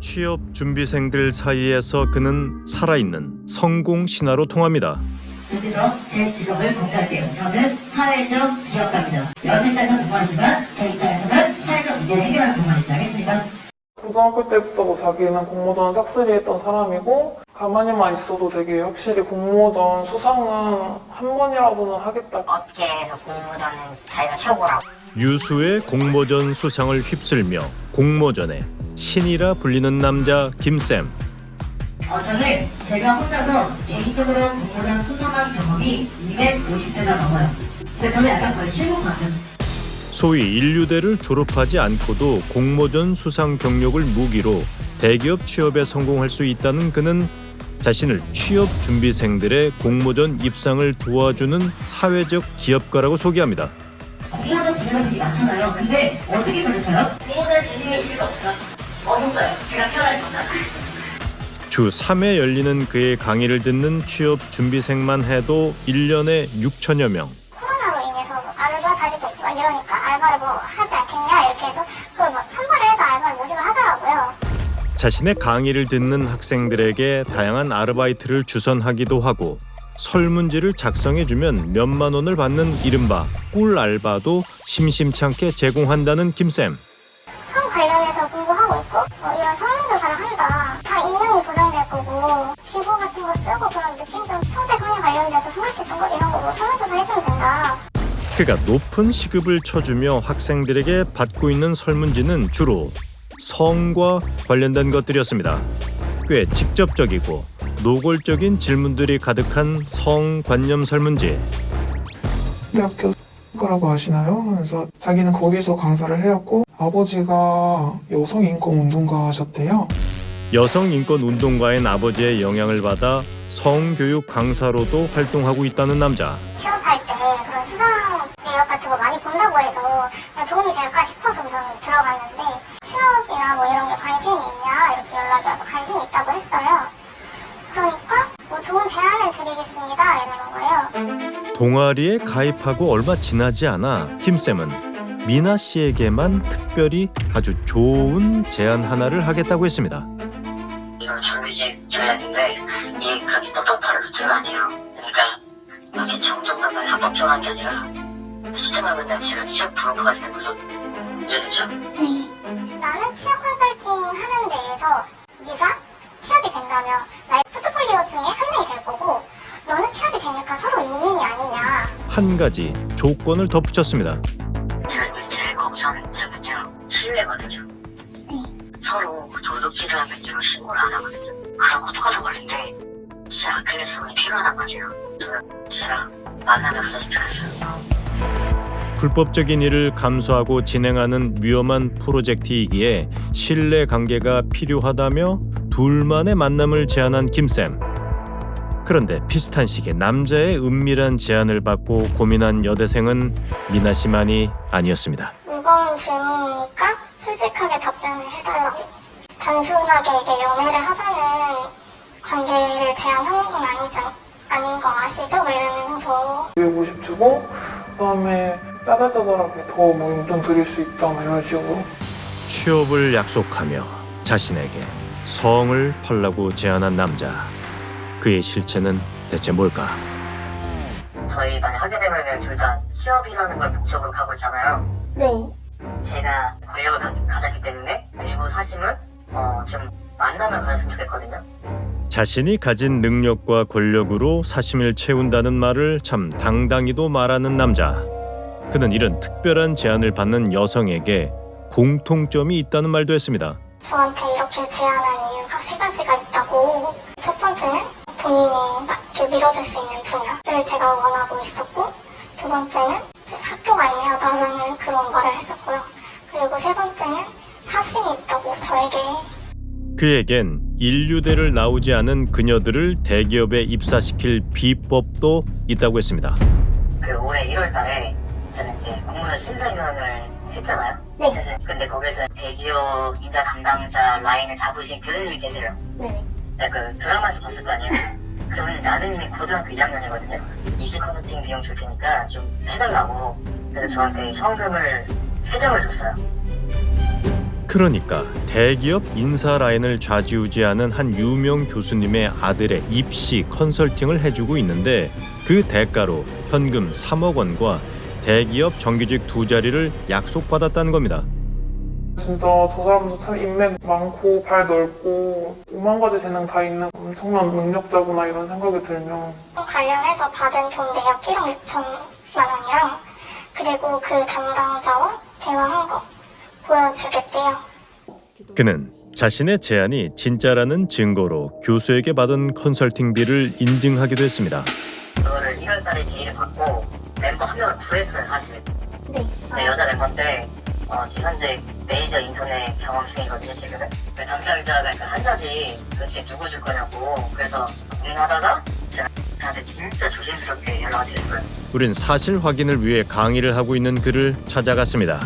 취업 준비생들 사이에서 그는 살아있는 성공 신화로 통합니다. 여기서 제 직업을 공개할게요. 저는 사회적 기업가입니다. 여러 글자에서 동안이지만 제 입장에서는 사회적 문제를 해결하는 동안이지 않겠습니까? 고등학교 때부터 자기는 공모전 싹쓸이했던 사람이고 가만히만 있어도 되게 확실히 공모전 수상은 한 번이라도는 하겠다. 업계에서 공모전은 자기가 최고라고. 유수의 공모전 수상을 휩쓸며 공모전의 신이라 불리는 남자 김쌤. 저는 제가 혼자서 개인적으로 공모전 수상한 경험이 250회가 넘어요. 근데 저는 약간 거의 실무과죠. 소위 인류대를 졸업하지 않고도 공모전 수상 경력을 무기로 대기업 취업에 성공할 수 있다는 그는 자신을 취업 준비생들의 공모전 입상을 도와주는 사회적 기업가라고 소개합니다. 공모전 분야가 되게 많잖아요. 근데 어떻게 별을 쳐요? 공모전에 빈틈이 있을까 없을까? 없었어요. 제가 태어나기 전까지. 주 3회 열리는 그의 강의를 듣는 취업 준비생만 해도 1년에 6천여 명. 코로나로 인해서 알바 자리도 없고 이러니까 알바를 뭐 하지 않겠냐 이렇게 해서 그걸 막 선발을 해서 알바를 모집을 하더라고요. 자신의 강의를 듣는 학생들에게 다양한 아르바이트를 주선하기도 하고 설문지를 작성해주면 몇만 원을 받는 이른바 꿀 알바도 심심찮게 제공한다는 김쌤. 성 관련해서 공부하고 있고 이런 설문조사를 한다. 다 임명이 보장될 거고 기부 같은 거 쓰고 그런 느낌 좀 성대 성에 관련돼서 생각했던 거 이런 거 뭐 설문조사 해주면 된다. 그가 높은 시급을 쳐주며 학생들에게 받고 있는 설문지는 주로 성과 관련된 것들이었습니다. 꽤 직접적이고 노골적인 질문들이 가득한 성관념 설문지. 대학교 거라고 아시나요? 그래서 자기는 거기서 강사를 해왔고 아버지가 여성인권운동가셨대요. 여성인권운동가인 아버지의 영향을 받아 성교육 강사로도 활동하고 있다는 남자. 취업할 때 그런 수상 내역 같은 거 많이 본다고 해서 그냥 도움이 될까 싶어서 우선 들어갔는데 취업이나 뭐 이런 게 관심이 있냐 이렇게 연락이 와서 관심이 있다고 했어요. 그러니까 뭐 좋은 제안을 드리겠습니다 이러는 거예요. 동아리에 가입하고 얼마 지나지 않아 김쌤은 미나 씨에게만 특별히 아주 좋은 제안 하나를 하겠다고 했습니다. 이건 정규직 전략인데 이게 그렇게 똑똑한 루트는 아니에요. 그러니까 이렇게 정정당당히 합법적으로 게 아니라 시스템을 맨날 제가 취업 브로커가 된 거죠. 이해됐죠? 네. 나는 취업 컨설팅 하는 데에서 네가 취업이 된다면 나의 포트폴리오 중에 한 명이 될 거고 너는 취업이 되니까 서로 윈윈이 아니냐. 한 가지 조건을 덧붙였습니다. 제가 이제 제일 걱정하는 뭐냐면요. 신뢰거든요. 네. 서로 도둑질을 하면 이런 신고를 안 하거든요. 그런 거 똑같은 말인데 진짜 아킬레스건이 필요하단 말이에요. 저는 씨랑 만나면 그랬으면 좋겠어요. 불법적인 일을 감수하고 진행하는 위험한 프로젝트이기에 신뢰 관계가 필요하다며 둘만의 만남을 제안한 김쌤. 그런데 비슷한 시기에 남자의 은밀한 제안을 받고 고민한 여대생은 미나 씨만이 아니었습니다. 무거운 질문이니까 솔직하게 답변을 해달라고. 단순하게 이게 연애를 하자는 관계를 제안하는 건 아닌 거 아시죠? 뭐 이러면서 250 주고 그다음에 짜잘짜잘하게 더 뭐 용돈 드릴 수 있다 막 이런 식으로. 취업을 약속하며 자신에게 성을 팔라고 제안한 남자. 그의 실체는 대체 뭘까? 저희 만약 하게 되면 둘 다 취업이라는 걸 목적으로 가고 있잖아요. 네. 제가 권력을 가졌기 때문에 일부 사심은 좀 만남을 가졌으면 좋겠거든요. 자신이 가진 능력과 권력으로 사심을 채운다는 말을 참 당당히도 말하는 남자. 그는 이런 특별한 제안을 받는 여성에게 공통점이 있다는 말도 했습니다. 저한테 이렇게 제안한 이유가 세 가지가 있다고. 첫 번째는 본인이 이렇게 밀어줄 수 있는 분야를 제가 원하고 있었고, 두 번째는 이제 학교가 애매하다는 그런 말을 했었고요. 그리고 세 번째는 사심이 있다고 저에게. 그에겐 인류대를 나오지 않은 그녀들을 대기업에 입사시킬 비법도 있다고 했습니다. 그 올해 1월달에 저는 이제 공무원 심사위원을 했잖아요. 네. 근데 거기서 대기업 인사 담당자 라인을 잡으신 교수님이 계세요. 네. 그 드라마에서 봤을 거 아니에요. 그분 이제 아드님이 고등학교 2학년이거든요. 입시 컨설팅 비용 줄 테니까 좀 해달라고. 그래서 저한테 현금을 3장을 줬어요. 그러니까 대기업 인사 라인을 좌지우지하는 한 유명 교수님의 아들의 입시 컨설팅을 해주고 있는데 그 대가로 현금 3억 원과 대기업 정규직 2자리를 약속받았다는 겁니다. 진짜 저 사람도 참 인맥 많고 발 넓고 5만 가지 재능 다 있는 엄청난 능력자구나 이런 생각이 들면 관련해서 받은 돈 내역 1억 6천만 원이랑 그리고 그 담당자와 대화한 거 보여주겠대요. 그는 자신의 제안이 진짜라는 증거로 교수에게 받은 컨설팅비를 인증하기도 했습니다. 그거를 1월달에 제의를 받고 멤버 한 명을 구했어요 사실. 네. 네, 여자 멤버인데 지금 현재 메이저 인터넷 경험 중이거든요 지금은. 그 담당자가 한 자리 도대체 누구 줄 거냐고 그래서 고민하다가 제가 저한테 진짜 조심스럽게 연락을 드린 거예요. 우린 사실 확인을 위해 강의를 하고 있는 그를 찾아갔습니다.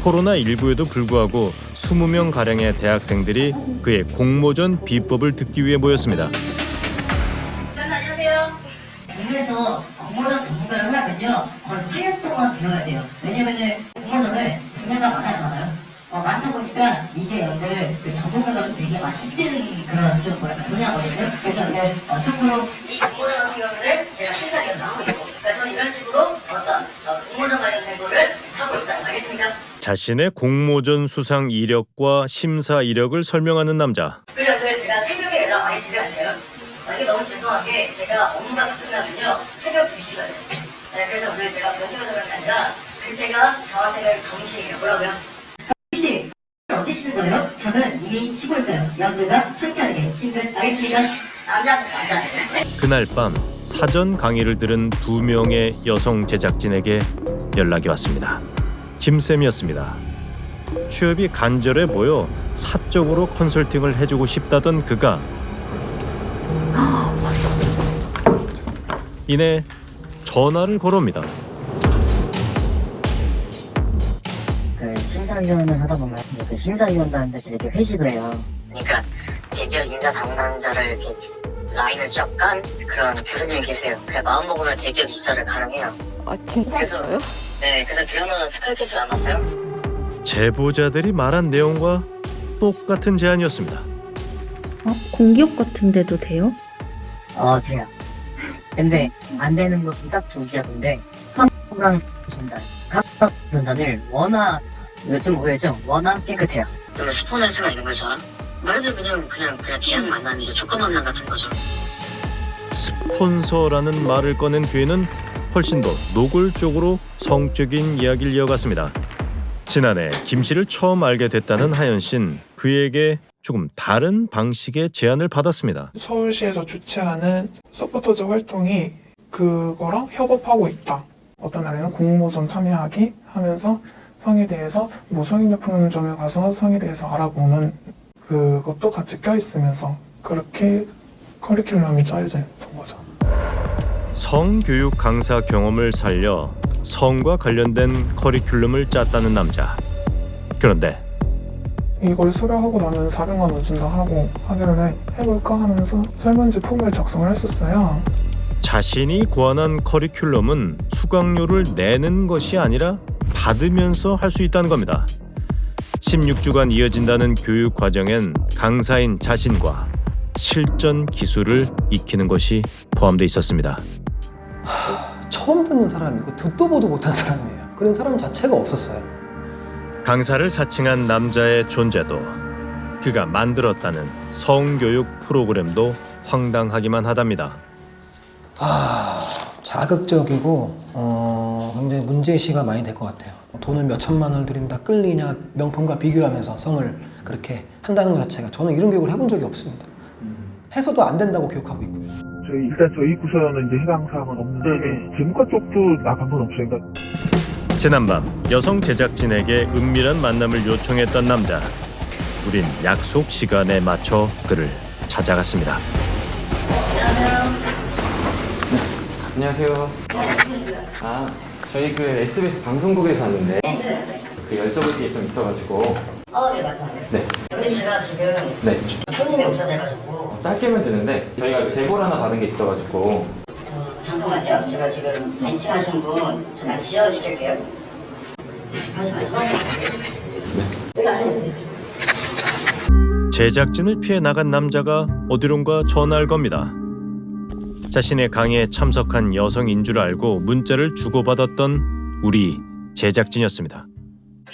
코로나19에도 불구하고 20명가량의 대학생들이 그의 공모전 비법을 듣기 위해 모였습니다. 안녕하세요. 국내에서 공모전 전문가를 하려면요 거의 8년 동안 배워야 돼요. 왜냐면은 공모전을 분야가 많아요. 많다 보니까 이게 여러분들 그 전문가가 좀 되게 많이 뜨는 그런 좀 뭐랄까 분야거든요. 그래서 참고로 이 공모전 같은 경우는 제가 심사위원도 하고 있고 그래서 이런 식으로 어떤 공모전 관련된 거를 하고 있다. 알겠습니까? 자신의 공모전 수상 이력과 심사 이력을 설명하는 남자. 그래요. 제가 새벽에 연락 많이 드려야 돼요. 이게 너무 죄송한 게 제가 업무가 다 끝나면요 새벽 2시거든요. 네, 그래서 오늘 제가 변태가 그런 게 아니라 그때가 저한테는 점심이에요. 뭐라고요? 혹시 어디 쉬는 거예요? 저는 이미 쉬고 있어요. 여러분들과 함께하게 친구 알겠습니까? 남자한테. 그날 밤 사전 강의를 들은 2명의 여성 제작진에게 연락이 왔습니다. 김쌤이었습니다. 취업이 간절해 보여 사적으로 컨설팅을 해주고 싶다던 그가 이내 전화를 걸어옵니다. 그 심사위원을 하다 보면 이제 그 심사위원단한테 이렇게 회식을 해요. 그러니까 대기업 인사 담당자를 이렇게 라인을 쫙 깐 그런 교수님이 계세요. 그냥 마음 먹으면 대기업 입사를 가능해요. 아 진짜요? 네, 그래서 드라마는 스카이캐슬 안 봤어요? 제보자들이 말한 내용과 똑같은 제안이었습니다. 공기업 같은 데도 돼요? 돼요. 근데 안 되는 곳은 딱 2기업인데 카카오랑 전자를 워낙 좀 오해죠. 워낙 깨끗해요. 그러면 스포넬스가 있는 거죠, 저랑? 말 그대로 그냥 계약 만남이죠. 조건 만남 같은 거죠. 스폰서라는 말을 꺼낸 뒤에는 훨씬 더 노골적으로 성적인 이야기를 이어갔습니다. 지난해 김 씨를 처음 알게 됐다는 하연 씨는 그에게 조금 다른 방식의 제안을 받았습니다. 서울시에서 주최하는 서포터즈 활동이 그거랑 협업하고 있다. 어떤 날에는 공모전 참여하기 하면서 성에 대해서 뭐 성인용품점에 가서 성에 대해서 알아보는 그것도 같이 껴있으면서 그렇게 커리큘럼이 짜여져 있던 거죠. 성교육 강사 경험을 살려 성과 관련된 커리큘럼을 짰다는 남자. 그런데 이걸 수료하고 나면 400만 원 준다 하고 하길래 해볼까 하면서 설문지 폼을 작성을 했었어요. 자신이 고안한 커리큘럼은 수강료를 내는 것이 아니라 받으면서 할 수 있다는 겁니다. 16주간 이어진다는 교육 과정엔 강사인 자신과 실전 기술을 익히는 것이 포함되어 있었습니다. 처음 듣는 사람이고 듣도 보도 못한 사람이에요. 그런 사람 자체가 없었어요. 강사를 사칭한 남자의 존재도 그가 만들었다는 성교육 프로그램도 황당하기만 하답니다. 자극적이고 굉장히 문제의식가 많이 될 것 같아요. 돈을 몇 천만 원을 들인다 끌리냐 명품과 비교하면서 성을 그렇게 한다는 것 자체가 저는 이런 교육을 해본 적이 없습니다. 해서도 안 된다고 교육하고 있고요. 저희 부서는 이제 해당 사항은 없는데 재무과 쪽도 나간 건 없어요. 그러니까 지난밤 여성 제작진에게 은밀한 만남을 요청했던 남자. 우린 약속 시간에 맞춰 그를 찾아갔습니다. 안녕하세요. 저희 그 SBS 방송국에서 왔는데 그 여쭤볼 게 좀 있어가지고. 네, 말씀하세요. 네. 근데 제가 지금 네. 손님이 오셔야 돼가지고 짧게면 되는데 저희가 제보를 하나 받은 게 있어가지고. 잠깐만요. 제가 지금 멘팅하신 분 잠깐 지연시킬게요. 잠시만요. 여기 앉아계세요. 제작진을 피해 나간 남자가 어디론가 전화할 겁니다. 자신의 강의에 참석한 여성인 줄 알고 문자를 주고받았던 우리 제작진이었습니다.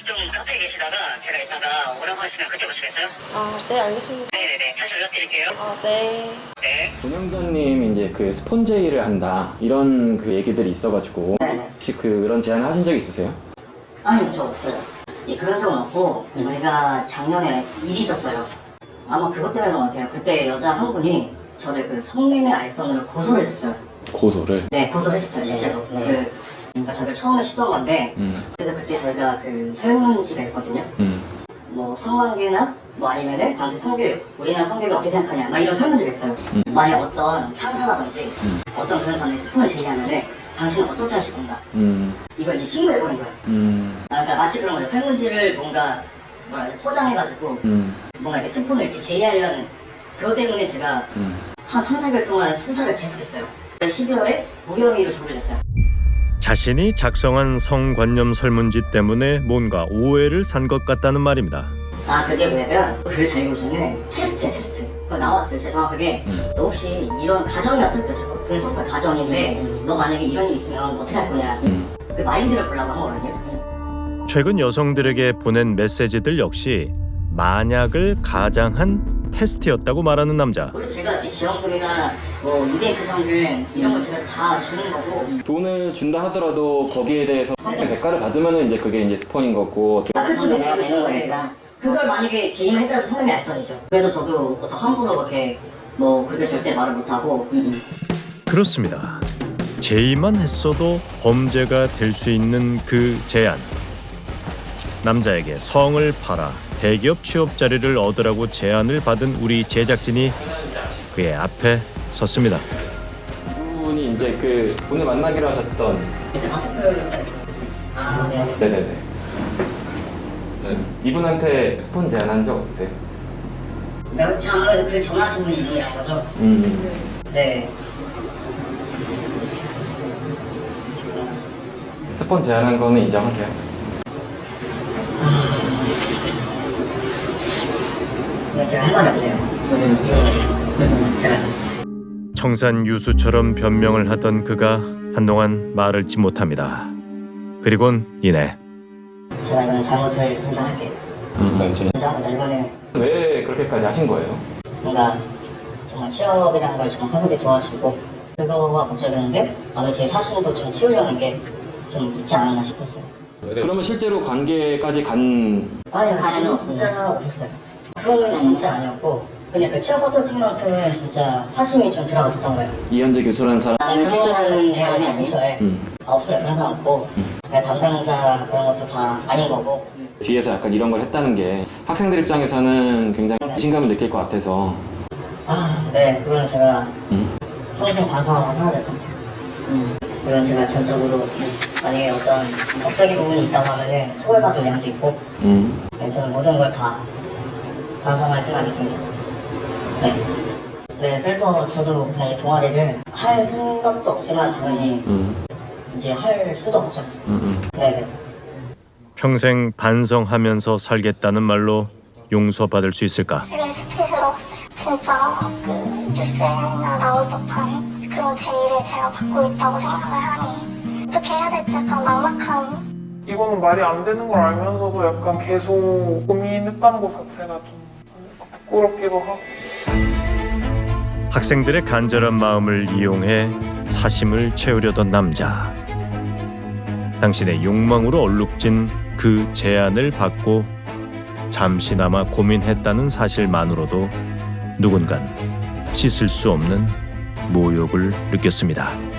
좀 카페에 계시다가 제가 이따가 오라고 하시면 그때 오시겠어요? 아, 네, 알겠습니다. 네네네. 다시 연락드릴게요. 아, 네. 네. 운영자님 이제 그 스폰제이를 한다 이런 그 얘기들이 있어가지고 혹시 그런 제안 하신 적 있으세요? 아니요, 저 없어요. 그런 적은 없고 저희가 작년에 일이 있었어요. 아마 그것 때문에 그런 것 같아요. 그때 여자 한 분이 저를 그 성매매 알선으로 고소를 했었어요. 고소를? 네, 고소를 했었어요, 실제로. 그러니까 저희가 처음에 시도한 건데 그래서 그때 저희가 그 설문지가 있거든요. 뭐 성관계나 뭐 아니면은 당시 성교육, 우리나라 성교육을 어떻게 생각하냐 막 이런 설문지가 있어요. 만약 어떤 상사라든지 어떤 그런 사람이 스폰을 제의하면은 당신은 어떻게 하실 건가? 이걸 이제 신고해보는 거예요. 그러니까 마치 그런 거죠. 설문지를 뭔가 뭐라 해야 포장해가지고 뭔가 이렇게 스폰을 이렇게 제의하려는 그것 때문에 제가 한 3, 4개월 동안 수사를 계속했어요. 12월에 무혐의로 처벌했어요. 자신이 작성한 성관념 설문지 때문에 뭔가 오해를 산 것 같다는 말입니다. 아, 그게 뭐냐면 글 잘 보시면 테스트야, 테스트. 그거 나왔어요. 제가 정확하게 너 혹시 이런 가정이라 쓸 제가 그래 썼어요. 가정인데 너 만약에 이런 일 있으면 어떻게 할 거냐. 그 마인드를 보려고 한 거거든요. 최근 여성들에게 보낸 메시지들 역시 만약을 가장한 테스트였다고 말하는 남자. 그리고 제가 지원금이나 뭐 이벤트 상금 이런 거 제가 다 주는 거고. 돈을 준다 하더라도 거기에 대해서 대가를 받으면은 이제 그게 이제 스폰인 거고. 아, 그쵸. 그걸 만약에 제의만 했더라도 성매매 알선이죠. 그래서 저도 어떤 함부로 그렇게 뭐 그렇게 절대 말을 못하고. 그렇습니다. 제의만 했어도 범죄가 될 수 있는 그 제안. 남자에게 성을 팔아 대기업 취업 자리를 얻으라고 제안을 받은 우리 제작진이 그의 앞에 섰습니다. 이분이 이제 그 오늘 만나기로 하셨던. 아, 네. 네네네. 이분한테 스폰 제안한 적 없으세요? 아무래도 그 전화하신 분이 이분이란 거죠? 네. 스폰 제안한 거는 인정하세요? 제가 할 말이 없네요. 제가 청산 유수처럼 변명을 하던 그가 한동안 말을 지 못합니다. 그리곤 이내 제가 이번엔 잘못을 인정할게요. 인정합니다. 이번에 왜 그렇게까지 하신 거예요? 뭔가 정말 취업이라는 걸 정말 하늘이 도와주고 그거가 목적이었는데 아무래도 제 사심도 좀 채우려는 게 좀 있지 않았나 싶었어요. 그러면 실제로 관계까지 간 아니요, 진짜 없었어요. 그거는 진짜 아니었고 그냥 그 취업 컨설팅만큼은 진짜 사심이 좀 들어갔었던 거예요. 이현재 교수라는 사람. 실제로는 사람이 아니죠. 없어요. 그런 사람 없고 그냥 담당자 그런 것도 다 아닌 거고. 뒤에서 약간 이런 걸 했다는 게 학생들 입장에서는 굉장히 자신감을 느낄 것 같아서. 아, 네. 그건 제가 평생 반성하고 살아야 될 것 같아요. 그건 제가 전적으로 만약에 어떤 법적인 부분이 있다고 하면은 처벌받을 양도 있고 네, 저는 모든 걸 다 반성할 생각이 있습니다. 네, 그래서 저도 그냥 이 동아리를 할 생각도 없지만 당연히 이제 할 수도 없죠. 네네. 평생 반성하면서 살겠다는 말로 용서받을 수 있을까? 되게 수치스러웠어요. 진짜 그 뉴스에나 나올 법한 그런 제의를 제가 받고 있다고 생각을 하니 어떻게 해야 될지 약간 막막한. 이거는 말이 안 되는 걸 알면서도 약간 계속 고민했다는 것 자체가 좀 부끄럽기도 하고. 학생들의 간절한 마음을 이용해 사심을 채우려던 남자. 당신의 욕망으로 얼룩진 그 제안을 받고 잠시나마 고민했다는 사실만으로도 누군간 씻을 수 없는 모욕을 느꼈습니다.